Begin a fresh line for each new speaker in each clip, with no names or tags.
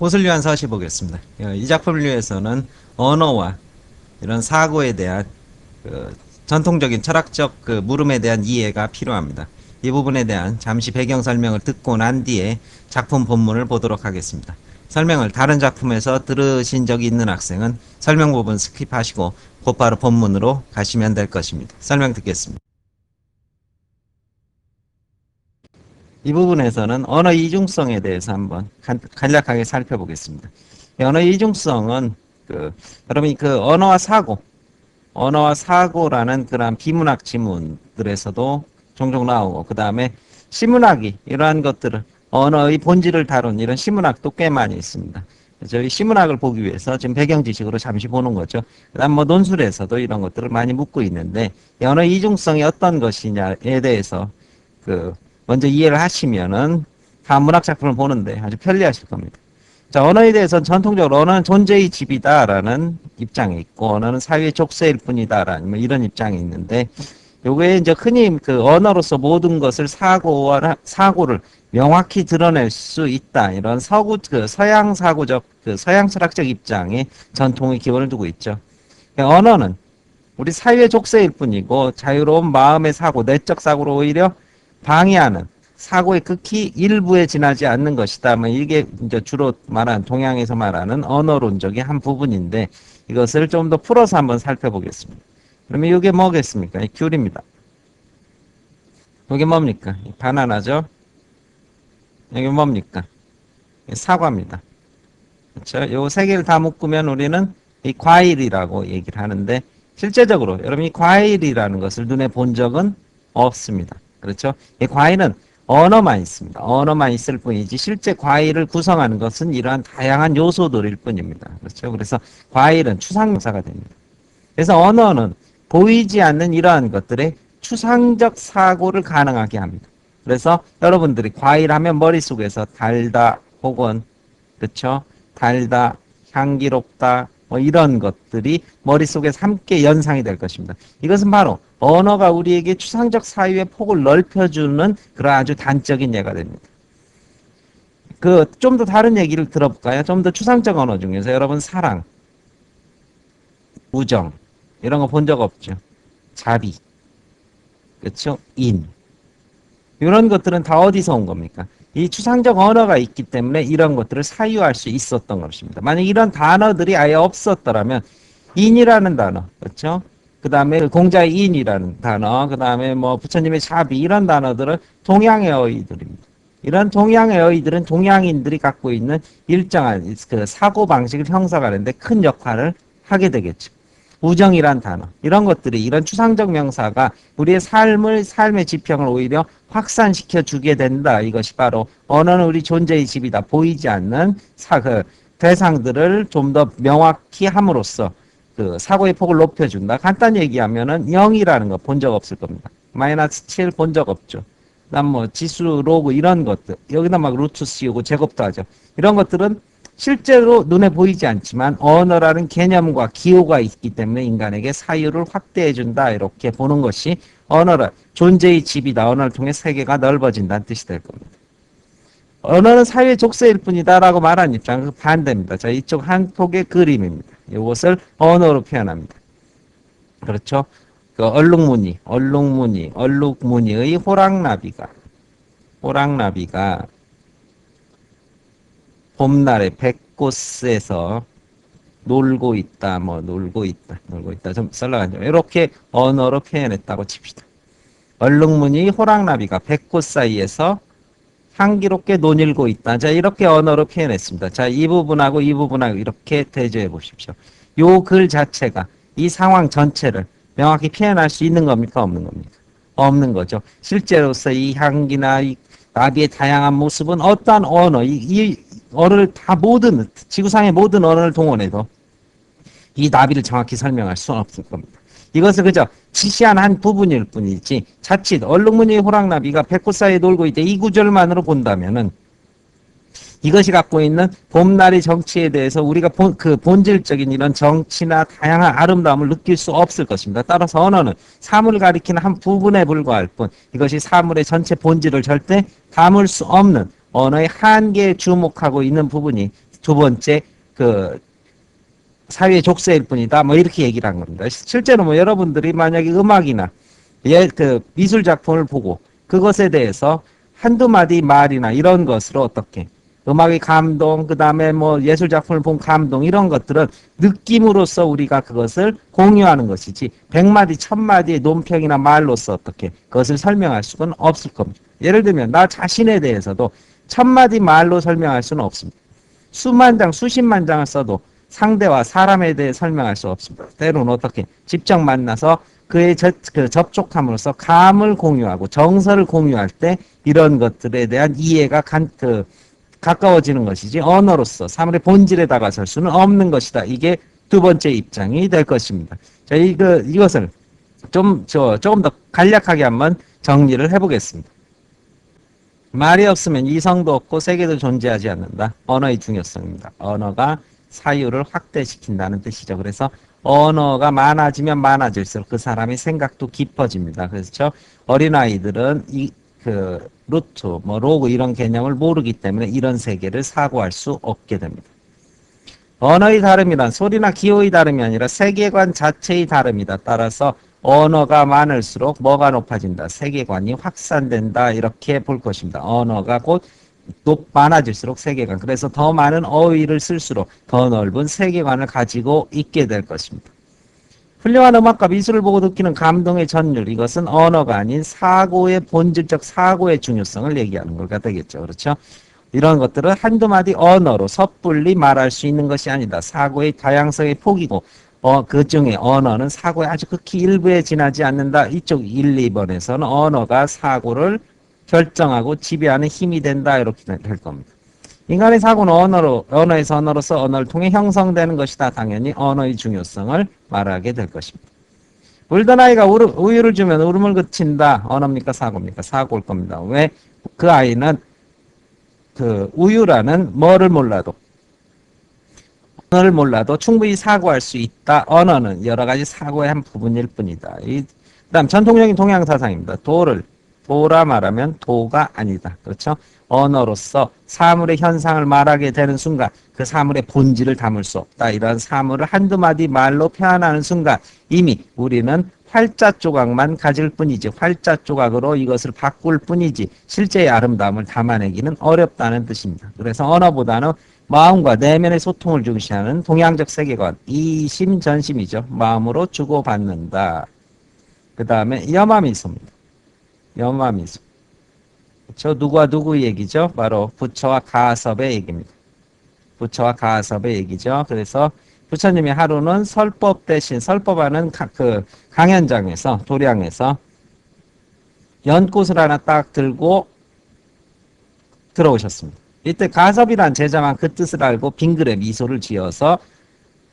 옷을 위한 서시 보겠습니다. 이 작품을 위해서는 언어와 이런 사고에 대한 전통적인 철학적 물음에 대한 이해가 필요합니다. 이 부분에 대한 잠시 배경 설명을 듣고 난 뒤에 작품 본문을 보도록 하겠습니다. 설명을 다른 작품에서 들으신 적이 있는 학생은 설명 부분 스킵하시고 곧바로 본문으로 가시면 될 것입니다. 설명 듣겠습니다. 이 부분에서는 언어 이중성에 대해서 한번 간략하게 살펴보겠습니다. 언어 이중성은 여러분이 언어와 사고라는 그런 비문학 지문들에서도 종종 나오고, 그 다음에 시문학이 이러한 것들을 언어의 본질을 다룬 이런 시문학도 꽤 많이 있습니다. 저희 시문학을 보기 위해서 지금 배경 지식으로 잠시 보는 거죠. 그다음 논술에서도 이런 것들을 많이 묻고 있는데, 언어 이중성이 어떤 것이냐에 대해서 먼저 이해를 하시면은 다음 문학 작품을 보는데 아주 편리하실 겁니다. 자, 언어에 대해서는 전통적으로 언어는 존재의 집이다라는 입장이 있고, 언어는 사회의 족쇄일 뿐이다라는 뭐 이런 입장이 있는데, 요게 이제 흔히 언어로서 모든 것을 사고를 명확히 드러낼 수 있다, 이런 서양 사고적 서양 철학적 입장의 전통의 기원을 두고 있죠. 언어는 우리 사회의 족쇄일 뿐이고 자유로운 마음의 사고, 내적 사고를 오히려 방해하는 사고의 극히 일부에 지나지 않는 것이다. 뭐 이게 이제 주로 동양에서 말하는 언어론적의 한 부분인데, 이것을 좀 더 풀어서 한번 살펴보겠습니다. 그러면 이게 뭐겠습니까? 귤입니다. 이게 뭡니까? 바나나죠? 이게 뭡니까? 사과입니다. 그렇죠? 요 세 개를 다 묶으면 우리는 이 과일이라고 얘기를 하는데, 실제적으로 여러분이 과일이라는 것을 눈에 본 적은 없습니다. 그렇죠? 이 과일은 언어만 있습니다. 언어만 있을 뿐이지 실제 과일을 구성하는 것은 이러한 다양한 요소들일 뿐입니다. 그렇죠? 그래서 과일은 추상명사가 됩니다. 그래서 언어는 보이지 않는 이러한 것들의 추상적 사고를 가능하게 합니다. 그래서 여러분들이 과일 하면 머릿속에서 달다 혹은 그렇죠? 달다, 향기롭다 뭐 이런 것들이 머릿속에서 함께 연상이 될 것입니다. 이것은 바로 언어가 우리에게 추상적 사유의 폭을 넓혀주는 그런 아주 단적인 예가 됩니다. 좀 더 다른 얘기를 들어볼까요? 좀 더 추상적 언어 중에서 여러분 사랑, 우정 이런 거 본 적 없죠? 자비, 그렇죠? 인 이런 것들은 다 어디서 온 겁니까? 이 추상적 언어가 있기 때문에 이런 것들을 사유할 수 있었던 것입니다. 만약 이런 단어들이 아예 없었더라면 인이라는 단어, 그렇죠? 그 다음에 공자의 인이라는 단어, 그 다음에 부처님의 자비 이런 단어들은 동양의 어휘들입니다. 이런 동양의 어휘들은 동양인들이 갖고 있는 일정한 사고 방식을 형성하는데 큰 역할을 하게 되겠죠. 우정이란 단어, 이런 것들이 이런 추상적 명사가 우리의 삶의 지평을 오히려 확산시켜 주게 된다. 이것이 바로 언어는 우리 존재의 집이다. 보이지 않는 대상들을 좀 더 명확히 함으로써 사고의 폭을 높여준다. 간단히 얘기하면은 0이라는 거 본 적 없을 겁니다. 마이너스 7 본 적 없죠. 그다음 지수, 로그 이런 것들 여기다 막 루트 씌우고 제곱도 하죠. 이런 것들은 실제로 눈에 보이지 않지만 언어라는 개념과 기호가 있기 때문에 인간에게 사유를 확대해준다. 이렇게 보는 것이 언어를 존재의 집이다. 언어를 통해 세계가 넓어진다는 뜻이 될 겁니다. 언어는 사회의 족쇄일 뿐이다 라고 말하는 입장은 반대입니다. 자, 이쪽 한 폭의 그림입니다. 이것을 언어로 표현합니다. 그렇죠? 얼룩무늬의 호랑나비가 봄날에 백꽃에서 놀고 있다. 좀 썰렁하죠. 이렇게 언어로 표현했다고 칩시다. 얼룩무늬 호랑나비가 백꽃 사이에서 향기롭게 논일고 있다. 자, 이렇게 언어로 표현했습니다. 자, 이 부분하고 이렇게 대조해 보십시오. 요 글 자체가 이 상황 전체를 명확히 표현할 수 있는 겁니까? 없는 겁니까? 없는 거죠. 실제로서 이 향기나 이 나비의 다양한 모습은 어떠한 언어, 이 언어를 지구상의 모든 언어를 동원해도 이 나비를 정확히 설명할 수는 없을 겁니다. 이것은 그저 지시한 한 부분일 뿐이지 자칫 얼룩무늬 호랑나비가 백꽃 사이에 놀고 있대 이 구절만으로 본다면은 이것이 갖고 있는 봄날의 정치에 대해서 우리가 본질적인 이런 정치나 다양한 아름다움을 느낄 수 없을 것입니다. 따라서 언어는 사물을 가리키는 한 부분에 불과할 뿐 이것이 사물의 전체 본질을 절대 담을 수 없는 언어의 한계에 주목하고 있는 부분이 두 번째 그 사회의 족쇄일 뿐이다. 뭐 이렇게 얘기를 한 겁니다. 실제로 뭐 여러분들이 만약에 음악이나 그 미술 작품을 보고 그것에 대해서 한두 마디 말이나 이런 것으로 어떻게 음악의 감동, 그 다음에 뭐 예술 작품을 본 감동 이런 것들은 느낌으로써 우리가 그것을 공유하는 것이지 100마디, 1000마디의 논평이나 말로써 어떻게 그것을 설명할 수는 없을 겁니다. 예를 들면 나 자신에 대해서도 1000마디 말로 설명할 수는 없습니다. 수만 장, 수십만 장을 써도 상대와 사람에 대해 설명할 수 없습니다. 때로는 어떻게 직접 만나서 그의 접촉함으로써 감을 공유하고 정서를 공유할 때 이런 것들에 대한 이해가 가까워지는 것이지 언어로서 사물의 본질에 다가설 수는 없는 것이다. 이게 두 번째 입장이 될 것입니다. 자, 이것을 조금 더 간략하게 한번 정리를 해보겠습니다. 말이 없으면 이성도 없고 세계도 존재하지 않는다. 언어의 중요성입니다. 언어가 사유를 확대시킨다는 뜻이죠. 그래서 언어가 많아지면 많아질수록 그 사람의 생각도 깊어집니다. 그래서 어린아이들은 루트, 뭐 로그 이런 개념을 모르기 때문에 이런 세계를 사고할 수 없게 됩니다. 언어의 다름이란 소리나 기호의 다름이 아니라 세계관 자체의 다름이다. 따라서 언어가 많을수록 뭐가 높아진다? 세계관이 확산된다. 이렇게 볼 것입니다. 언어가 곧 많아질수록 세계관. 그래서 더 많은 어휘를 쓸수록 더 넓은 세계관을 가지고 있게 될 것입니다. 훌륭한 음악과 미술을 보고 느끼는 감동의 전율. 이것은 언어가 아닌 사고의 본질적 사고의 중요성을 얘기하는 거가 되겠죠. 그렇죠? 이런 것들은 한두 마디 언어로 섣불리 말할 수 있는 것이 아니다. 사고의 다양성의 폭이고 그 중에 언어는 사고의 아주 극히 일부에 지나지 않는다. 이쪽 1, 2번에서는 언어가 사고를 결정하고 지배하는 힘이 된다. 이렇게 될 겁니다. 인간의 사고는 언어에서 언어로서 언어를 통해 형성되는 것이다. 당연히 언어의 중요성을 말하게 될 것입니다. 울던 아이가 우유를 주면 울음을 그친다. 언어입니까? 사고입니까? 사고일 겁니다. 왜? 그 아이는 그 우유라는 뭐를 몰라도 언어를 몰라도 충분히 사고할 수 있다. 언어는 여러 가지 사고의 한 부분일 뿐이다. 그다음 전통적인 동양사상입니다. 도라 말하면 도가 아니다. 그렇죠? 언어로서 사물의 현상을 말하게 되는 순간 그 사물의 본질을 담을 수 없다. 이런 사물을 한두 마디 말로 표현하는 순간 이미 우리는 활자 조각만 가질 뿐이지 활자 조각으로 이것을 바꿀 뿐이지 실제의 아름다움을 담아내기는 어렵다는 뜻입니다. 그래서 언어보다는 마음과 내면의 소통을 중시하는 동양적 세계관 이심전심이죠. 마음으로 주고받는다. 그 다음에 염화미소입니다. 염화미소. 그렇죠? 누구와 누구 얘기죠? 바로 부처와 가섭의 얘기입니다. 부처와 가섭의 얘기죠. 그래서 부처님이 하루는 설법 대신 설법하는 그 강연장에서 도량에서 연꽃을 하나 딱 들고 들어오셨습니다. 이때 가섭이란 제자만 그 뜻을 알고 빙그레 미소를 지어서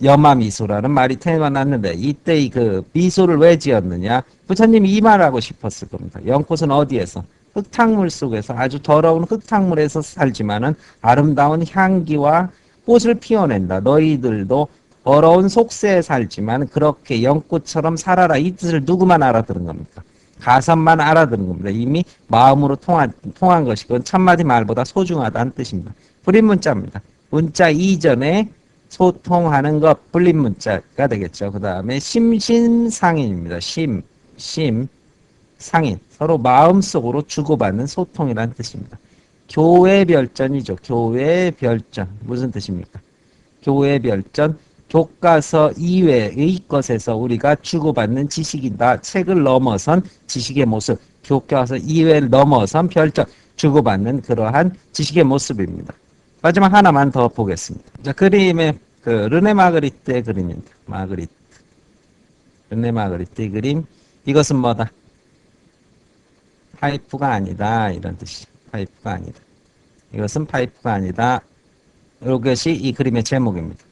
염화미소라는 말이 태어났는데 이때 그 미소를 왜 지었느냐? 부처님이 이 말하고 싶었을 겁니다. 연꽃은 어디에서? 흙탕물 속에서 아주 더러운 흙탕물에서 살지만은 아름다운 향기와 꽃을 피워낸다. 너희들도 더러운 속세에 살지만 그렇게 연꽃처럼 살아라. 이 뜻을 누구만 알아들은 겁니까? 가섭만 알아들은 겁니다. 이미 마음으로 통한 것이 그건 천마디 말보다 소중하다는 뜻입니다. 불임문자입니다. 문자 이전에 소통하는 것 불임문자가 되겠죠. 그 다음에 심신상인입니다. 상인. 서로 마음속으로 주고받는 소통이라는 뜻입니다. 교회별전이죠. 교회별전. 무슨 뜻입니까? 교회별전. 교과서 이외의 것에서 우리가 주고받는 지식이다. 책을 넘어선 지식의 모습. 교과서 이외를 넘어선 별전. 주고받는 그러한 지식의 모습입니다. 마지막 하나만 더 보겠습니다. 자, 그림의 르네 마그리트의 그림입니다. 르네 마그리트의 그림. 이것은 뭐다? 파이프가 아니다. 이런 뜻이죠. 파이프가 아니다. 이것은 파이프가 아니다. 이것이 이 그림의 제목입니다.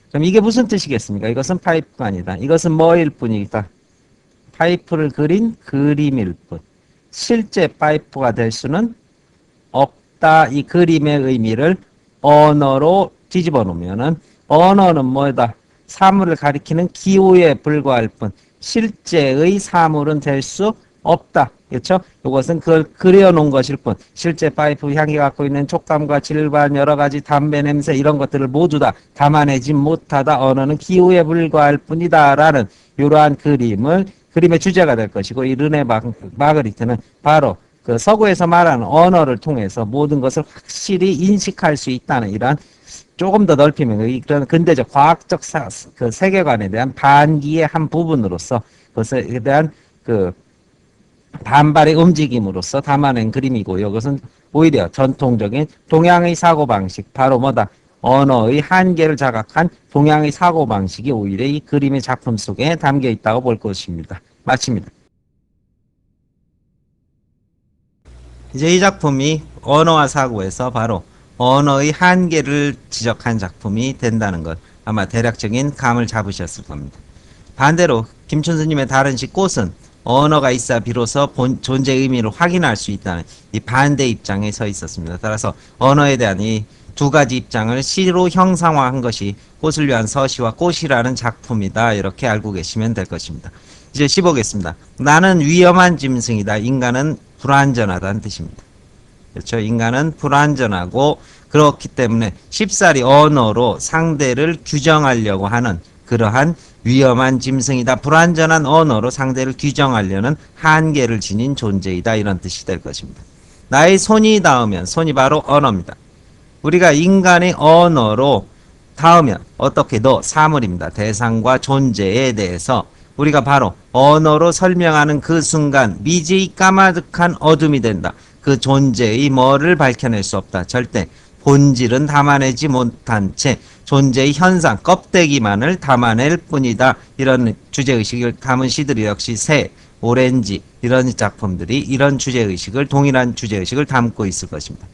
그럼 이게 무슨 뜻이겠습니까? 이것은 파이프가 아니다. 이것은 뭐일 뿐이다? 파이프를 그린 그림일 뿐. 실제 파이프가 될 수는 없다. 이 그림의 의미를 언어로 뒤집어 놓으면은 언어는 뭐다? 사물을 가리키는 기호에 불과할 뿐 실제의 사물은 될 수 없다. 그렇죠? 이것은 그걸 그려놓은 것일 뿐 실제 파이프 향이 갖고 있는 촉감과 질감 여러 가지 담배 냄새 이런 것들을 모두 다 담아내지 못하다 언어는 기호에 불과할 뿐이다라는 이러한 그림의 주제가 될 것이고 이 르네 마그리트는 바로 그 서구에서 말하는 언어를 통해서 모든 것을 확실히 인식할 수 있다는 이러한 조금 더 넓히면 그런 근대적 과학적 그 세계관에 대한 반기의 한 부분으로서 그것에 대한 그 반발의 움직임으로써 담아낸 그림이고 이것은 오히려 전통적인 동양의 사고방식 바로 뭐다 언어의 한계를 자각한 동양의 사고방식이 오히려 이 그림의 작품 속에 담겨 있다고 볼 것입니다. 마칩니다. 이제 이 작품이 언어와 사고에서 바로 언어의 한계를 지적한 작품이 된다는 것 아마 대략적인 감을 잡으셨을 겁니다. 반대로 김춘수님의 다른 시 꽃은 언어가 있어 비로소 존재의 의미를 확인할 수 있다는 이 반대 입장에 서 있었습니다. 따라서 언어에 대한 이 두 가지 입장을 시로 형상화한 것이 꽃을 위한 서시와 꽃이라는 작품이다. 이렇게 알고 계시면 될 것입니다. 이제 씹어보겠습니다. 나는 위험한 짐승이다. 인간은 불완전하다는 뜻입니다. 그렇죠? 인간은 불완전하고 그렇기 때문에 쉽사리 언어로 상대를 규정하려고 하는 그러한 위험한 짐승이다. 불완전한 언어로 상대를 규정하려는 한계를 지닌 존재이다. 이런 뜻이 될 것입니다. 나의 손이 닿으면 손이 바로 언어입니다. 우리가 인간의 언어로 닿으면 어떻게 사물입니다. 대상과 존재에 대해서 우리가 바로 언어로 설명하는 그 순간 미지의 까마득한 어둠이 된다. 그 존재의 뭐를 밝혀낼 수 없다. 절대 본질은 담아내지 못한 채 존재의 현상, 껍데기만을 담아낼 뿐이다. 이런 주제의식을 담은 시들이 역시 새, 오렌지 이런 작품들이 이런 주제의식을 동일한 주제의식을 담고 있을 것입니다.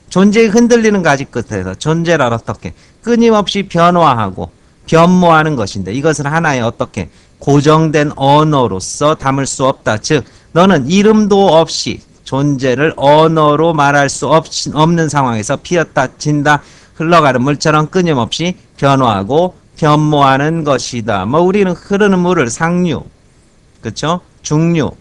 존재의 흔들리는 가지 끝에서 존재란 어떻게 끊임없이 변화하고 변모하는 것인데 이것을 하나의 어떻게 고정된 언어로서 담을 수 없다. 즉 너는 이름도 없이 존재를 언어로 말할 수 없는 상황에서 피었다 진다 흘러가는 물처럼 끊임없이 변화하고 변모하는 것이다. 우리는 흐르는 물을 상류, 그렇죠? 중류,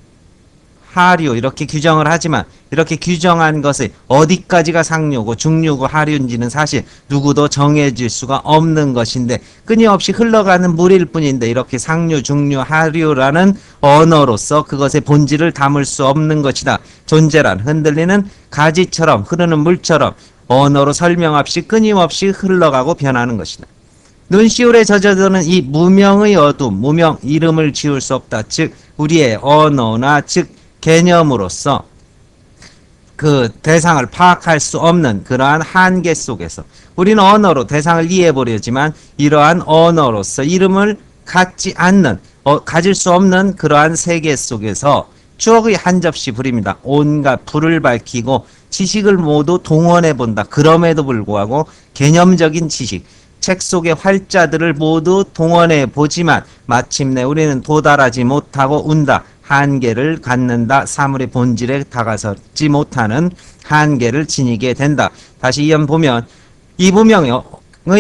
하류 이렇게 규정을 하지만 이렇게 규정한 것이 어디까지가 상류고 중류고 하류인지는 사실 누구도 정해질 수가 없는 것인데 끊임없이 흘러가는 물일 뿐인데 이렇게 상류, 중류, 하류라는 언어로서 그것의 본질을 담을 수 없는 것이다. 존재란 흔들리는 가지처럼 흐르는 물처럼 언어로 설명 없이 끊임없이 흘러가고 변하는 것이다. 눈시울에 젖어드는 이 무명의 어둠, 무명 이름을 지울 수 없다. 즉 우리의 언어나 즉 개념으로서 그 대상을 파악할 수 없는 그러한 한계 속에서 우리는 언어로 대상을 이해해보려지만 이러한 언어로서 이름을 갖지 않는 가질 수 없는 그러한 세계 속에서 추억의 한 접시 불입니다. 온갖 불을 밝히고 지식을 모두 동원해본다. 그럼에도 불구하고 개념적인 지식 책 속의 활자들을 모두 동원해보지만 마침내 우리는 도달하지 못하고 운다. 한계를 갖는다. 사물의 본질에 다가서지 못하는 한계를 지니게 된다. 다시 이연 보면 이 무명의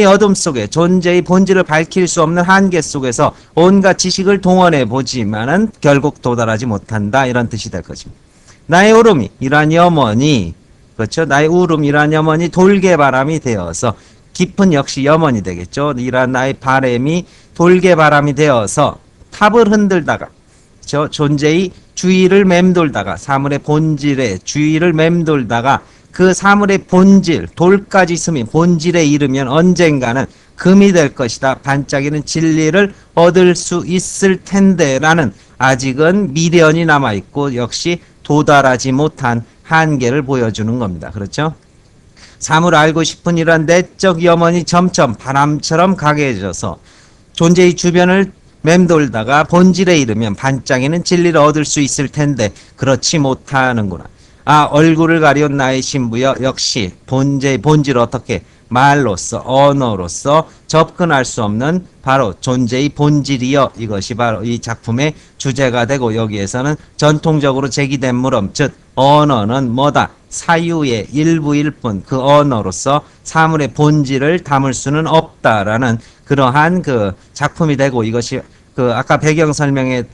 어둠 속에 존재의 본질을 밝힐 수 없는 한계 속에서 온갖 지식을 동원해 보지만은 결국 도달하지 못한다. 이런 뜻이 될 것입니다. 나의 울음이 이러한 염원이 그렇죠. 나의 울음이란 염원이 돌개바람이 되어서 깊은 역시 염원이 되겠죠. 이러한 나의 바람이 돌개바람이 되어서 탑을 흔들다가 존재의 주위를 맴돌다가 사물의 본질의 주위를 맴돌다가 그 사물의 본질 돌까지 있으면 본질에 이르면 언젠가는 금이 될 것이다. 반짝이는 진리를 얻을 수 있을 텐데 라는 아직은 미련이 남아있고 역시 도달하지 못한 한계를 보여주는 겁니다. 그렇죠? 사물을 알고 싶은 이러한 내적 염원이 점점 바람처럼 강해져서 존재의 주변을 맴돌다가 본질에 이르면 반짝이는 진리를 얻을 수 있을 텐데 그렇지 못하는구나. 얼굴을 가리운 나의 신부여 역시 본질을 어떻게 말로써 언어로서 접근할 수 없는 바로 존재의 본질이여 이것이 바로 이 작품의 주제가 되고 여기에서는 전통적으로 제기된 물음 즉 언어는 뭐다? 사유의 일부일 뿐 그 언어로서 사물의 본질을 담을 수는 없다라는 그러한 그 작품이 되고 이것이 그 아까 배경 설명에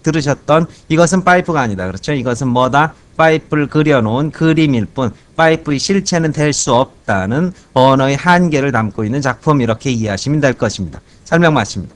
들으셨던 이것은 파이프가 아니다. 그렇죠? 이것은 뭐다? 파이프를 그려놓은 그림일 뿐 파이프의 실체는 될 수 없다는 언어의 한계를 담고 있는 작품 이렇게 이해하시면 될 것입니다. 설명 마칩니다.